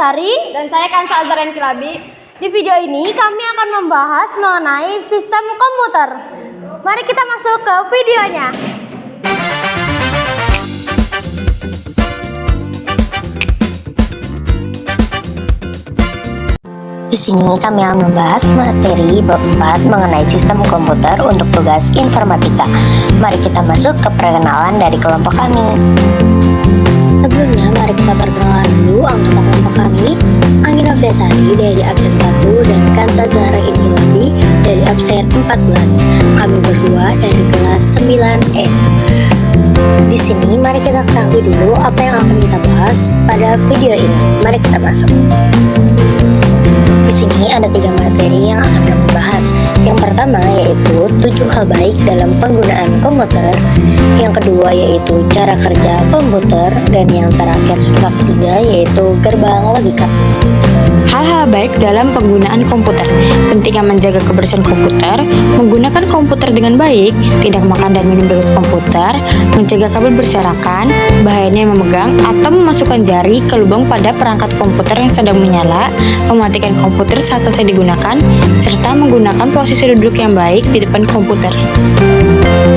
Sari. Dan saya Kansa Azharian Kilabi. Di video ini kami akan membahas mengenai sistem komputer. Mari kita masuk ke videonya. Di sini kami akan membahas materi bab 4 mengenai sistem komputer untuk tugas informatika. Mari kita masuk ke perkenalan dari kelompok kami. Sebelumnya, mari kita perkenalkan dulu anggota kelompok kami. Anggi Sari dari absen 1 dan Kansa Azharian Kilabi dari absen 14. Kami berdua dari kelas 9E. Di sini mari kita ketahui dulu apa yang akan kita bahas pada video ini. Mari kita masuk. Di sini ada 3 materi yang akan kami bahas. Yang pertama yaitu 7 hal baik dalam penggunaan komputer. Yang kedua yaitu cara kerja komputer. Dan yang terakhir setelah ketiga yaitu gerbang logika. Hal-hal baik dalam penggunaan komputer. Pentingnya menjaga kebersihan komputer, menggunakan komputer dengan baik, tidak makan dan minum dari komputer, mencegah kabel berserakan, bahayanya memegang atau memasukkan jari ke lubang pada perangkat komputer yang sedang menyala, mematikan komputer saat selesai digunakan, serta menggunakan posisi duduk yang baik di depan komputer.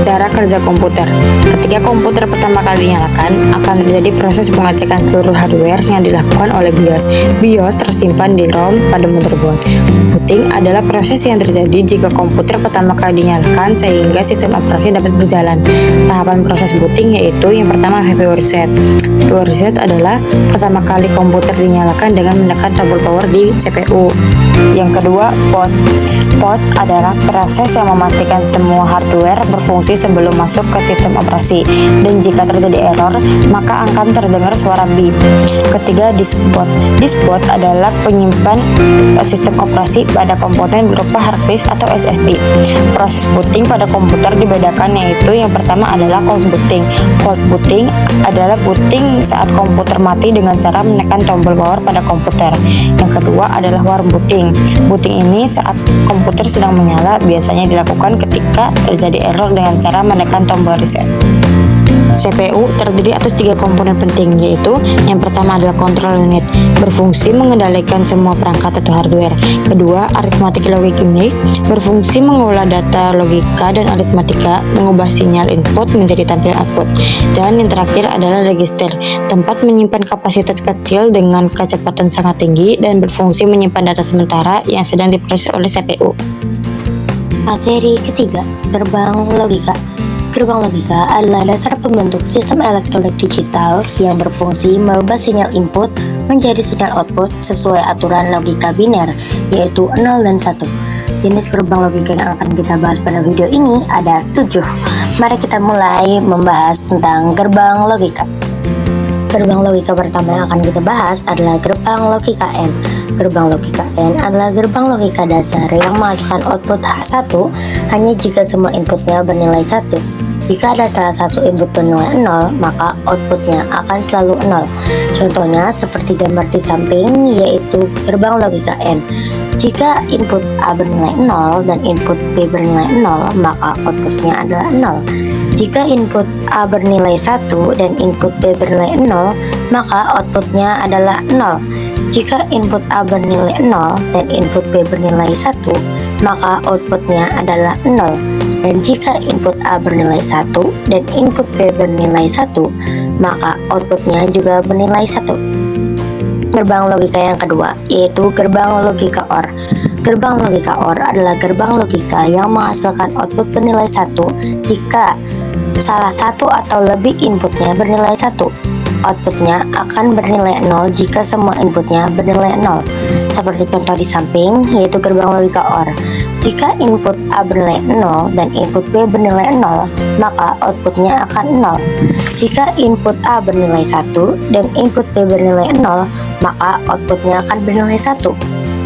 Cara kerja komputer. Ketika komputer pertama kali dinyalakan, akan terjadi proses pengecekan seluruh hardware yang dilakukan oleh BIOS. BIOS tersimpan di ROM pada motherboard. Booting adalah proses yang terjadi jika komputer pertama kali dinyalakan sehingga sistem operasi dapat berjalan. Tahapan proses booting yaitu yang pertama CPU reset. CPU reset adalah pertama kali komputer dinyalakan dengan menekan tombol power di CPU. Yang kedua, post. Post adalah proses yang memastikan semua hardware berfungsi sebelum masuk ke sistem operasi, dan jika terjadi error, maka akan terdengar suara beep. Ketiga, diskboard. Diskboard adalah penyimpan sistem operasi pada komponen berupa hard disk atau SSD. Proses booting pada komputer dibedakan, yaitu yang pertama adalah cold booting. Cold booting adalah booting saat komputer mati dengan cara menekan tombol power pada komputer. Yang kedua adalah warm booting. Booting ini saat komputer sedang menyala, biasanya dilakukan ketika terjadi error dengan cara menekan tombol reset. CPU terdiri atas 3 komponen penting, yaitu yang pertama adalah control unit, berfungsi mengendalikan semua perangkat atau hardware. Kedua, arithmetic logic unit, berfungsi mengolah data logika dan aritmatika, mengubah sinyal input menjadi tampilan output. Dan yang terakhir adalah register, tempat menyimpan kapasitas kecil dengan kecepatan sangat tinggi dan berfungsi menyimpan data sementara yang sedang diproses oleh CPU. Materi ketiga, gerbang logika. Gerbang logika adalah dasar pembentuk sistem elektronik digital yang berfungsi merubah sinyal input menjadi sinyal output sesuai aturan logika biner, yaitu 0 dan 1. Jenis gerbang logika yang akan kita bahas pada video ini ada 7. Mari kita mulai membahas tentang gerbang logika. Gerbang logika pertama yang akan kita bahas adalah gerbang logika N. Gerbang logika N adalah gerbang logika dasar yang menghasilkan output 1 hanya jika semua inputnya bernilai 1. Jika ada salah satu input bernilai 0, maka outputnya akan selalu 0. Contohnya seperti gambar di samping, yaitu gerbang logika N. Jika input A bernilai 0 dan input B bernilai 0, maka outputnya adalah 0. Jika input A bernilai 1 dan input B bernilai 0, maka outputnya adalah 0. Jika input A bernilai 0 dan input B bernilai 1, maka outputnya adalah 0. Dan jika input A bernilai 1 dan input B bernilai 1, maka outputnya juga bernilai 1. Gerbang logika yang kedua, yaitu gerbang logika OR. Gerbang logika OR adalah gerbang logika yang menghasilkan output bernilai 1 jika salah satu atau lebih inputnya bernilai 1. Outputnya akan bernilai 0 jika semua inputnya bernilai 0. Seperti contoh di samping, yaitu gerbang logika OR. Jika input A bernilai 0 dan input B bernilai 0, maka outputnya akan 0. Jika input A bernilai 1 dan input B bernilai 0, maka outputnya akan bernilai 1.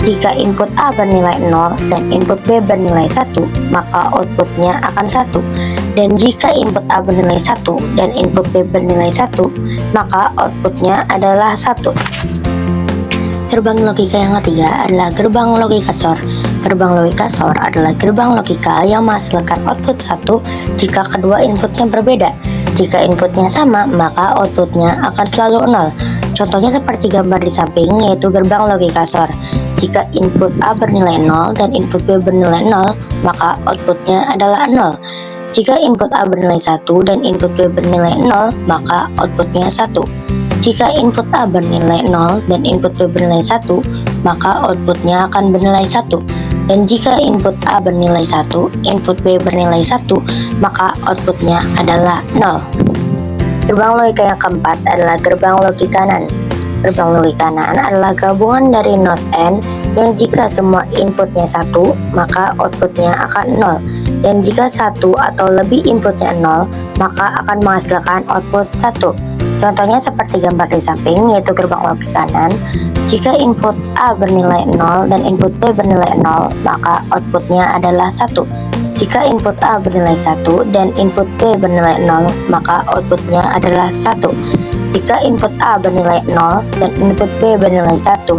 Jika input A bernilai 0 dan input B bernilai 1, maka outputnya akan 1. Dan jika input A bernilai 1 dan input B bernilai 1, maka outputnya adalah 1. Gerbang logika yang ketiga adalah gerbang logika SOR. Gerbang logika SOR adalah gerbang logika yang menghasilkan output 1 jika kedua inputnya berbeda. Jika inputnya sama, maka outputnya akan selalu 0. Contohnya seperti gambar di samping, yaitu gerbang logika XOR. Jika input A bernilai 0 dan input B bernilai 0, maka outputnya adalah 0. Jika input A bernilai 1 dan input B bernilai 0, maka outputnya 1. Jika input A bernilai 0 dan input B bernilai 1, maka outputnya akan bernilai 1. Dan jika input A bernilai 1, input B bernilai 1, maka outputnya adalah 0. Gerbang logika yang keempat adalah gerbang logika NAND. Gerbang logika NAND adalah gabungan dari not AND yang jika semua inputnya 1, maka outputnya akan 0. Dan jika 1 atau lebih inputnya 0, maka akan menghasilkan output 1. Contohnya seperti gambar di samping, yaitu gerbang logika NAND. Jika input A bernilai 0 dan input B bernilai 0, maka outputnya adalah 1. Jika input A bernilai 1 dan input B bernilai 0, maka outputnya adalah 1. Jika input A bernilai 0 dan input B bernilai 1,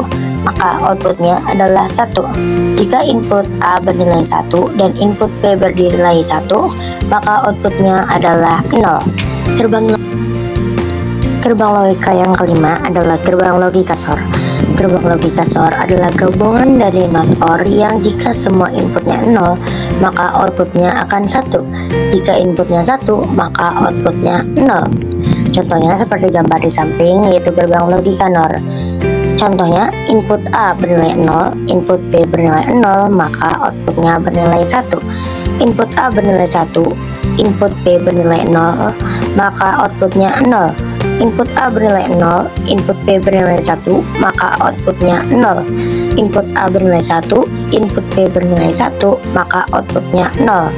maka outputnya adalah 1. Jika input A bernilai 1 dan input B bernilai 1, maka outputnya adalah 0. Gerbang logika yang kelima adalah gerbang logika XOR. Gerbang logika XOR adalah gabungan dari not OR yang jika semua inputnya 0, maka outputnya akan 1. Jika inputnya 1, maka outputnya 0. Contohnya seperti gambar di samping, yaitu gerbang logika NOR. Contohnya, input A bernilai 0, input B bernilai 0, maka outputnya bernilai 1. Input A bernilai 1, input B bernilai 0, maka outputnya 0. Input A bernilai 0, input B bernilai 1, maka outputnya 0. Input A bernilai 1, input B bernilai 1, maka outputnya 0.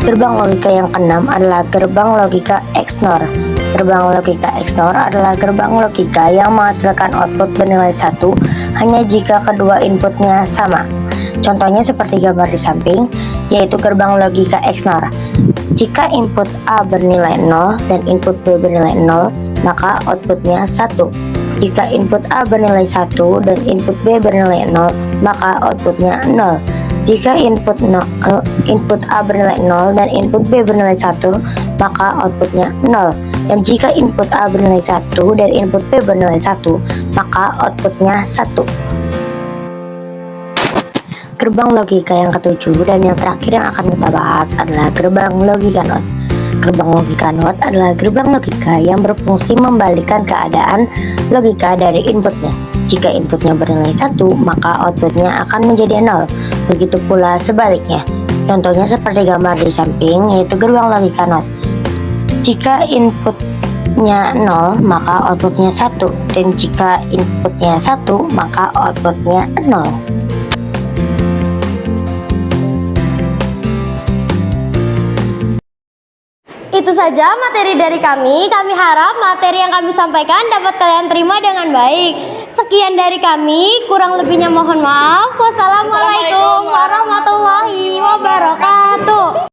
Gerbang logika yang keenam adalah gerbang logika XNOR. Gerbang logika XNOR adalah gerbang logika yang menghasilkan output bernilai 1 hanya jika kedua inputnya sama. Contohnya seperti gambar di samping, yaitu gerbang logika XNOR. Jika input A bernilai 0 dan input B bernilai 0, maka outputnya 1. Jika input A bernilai 1 dan input B bernilai 0, maka outputnya 0. Jika input A bernilai 0 dan input B bernilai 1, maka outputnya 0. Dan jika input A bernilai 1 dan input B bernilai 1, maka outputnya 1. Gerbang logika yang ketujuh dan yang terakhir yang akan kita bahas adalah gerbang logika NOT. Gerbang logika NOT adalah gerbang logika yang berfungsi membalikkan keadaan logika dari inputnya. Jika inputnya bernilai 1, maka outputnya akan menjadi 0. Begitu pula sebaliknya. Contohnya seperti gambar di samping, yaitu gerbang logika NOT. Jika inputnya 0, maka outputnya 1. Dan jika inputnya 1, maka outputnya 0. Itu saja materi dari kami. Kami harap materi yang kami sampaikan dapat kalian terima dengan baik. Sekian dari kami, kurang lebihnya mohon maaf. Wassalamualaikum warahmatullahi wabarakatuh.